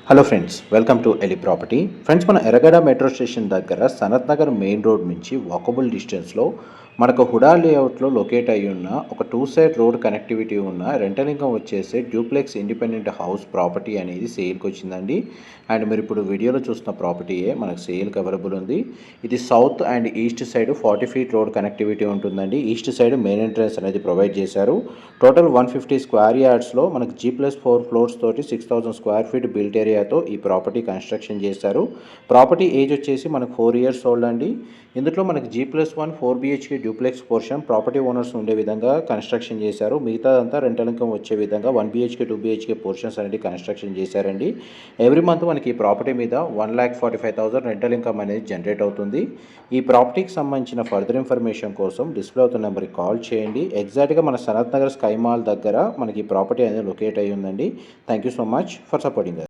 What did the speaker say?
Hello friends, welcome to Eli property. Friends, మన Erragadda metro station దగ్గర Sanath Nagar main road నుంచి walkable డిస్టెన్స్లో మనకు హుడా లేఅవుట్లో లొకేట్ అయ్యి ఉన్న ఒక 2 సైడ్ రోడ్ కనెక్టివిటీ ఉన్న రెంటల్ ఇన్కమ్ వచ్చేసి డ్యూప్లెక్స్ ఇండిపెండెంట్ హౌస్ ప్రాపర్టీ అనేది సేల్కి వచ్చిందండి. అండ్ మీరు ఇప్పుడు వీడియోలో చూస్తున్న ప్రాపర్టీయే మనకు సేల్కి అవైలబుల్ ఉంది. ఇది south and east side 40 feet road connectivity ఉంటుందండి. ఈస్ట్ సైడ్ మెయిన్ ఎంట్రన్స్ అనేది ప్రొవైడ్ చేశారు. టోటల్ 150 స్క్వేర్ యార్డ్స్లో మనకు G+4 ఫ్లోర్స్ తోటి 6000 స్క్వేర్ ఫీట్ బిల్ట్ ఏరియాతో ఈ ప్రాపర్టీ కన్స్ట్రక్షన్ చేశారు. ప్రాపర్టీ ఏజ్ వచ్చేసి మనకు 4 ఇయర్స్ ఓల్డ్ అండి. ఇందులో మనకి G+1 4 BHK duplex portion property owners ఉండే విధంగా కన్స్ట్రక్షన్ చేశారు. మిగతా అంతా రెంటల్ ఇన్కమ్ వచ్చే విధంగా 1 BHK 2 BHK పోర్షన్స్ అనేది కన్స్ట్రక్షన్ చేశారండి. ఎవ్రీ మంత్ మనకి ఈ ప్రాపర్టీ మీద 1,45,000 రెంటల్ ఇన్కమ్ అనేది జనరేట్ అవుతుంది. ఈ ప్రాపర్టీకి సంబంధించిన ఫర్దర్ ఇన్ఫర్మేషన్ కోసం డిస్ప్లే అవుతున్న నెంబర్కి కాల్ చేయండి. ఎగ్జాక్ట్గా మన సనత్ నగర్ స్కై మాల్ దగ్గర మనకి ఈ ప్రాపర్టీ అనేది లొకేట్ అయ్యి ఉందండి. Thank you so much for supporting.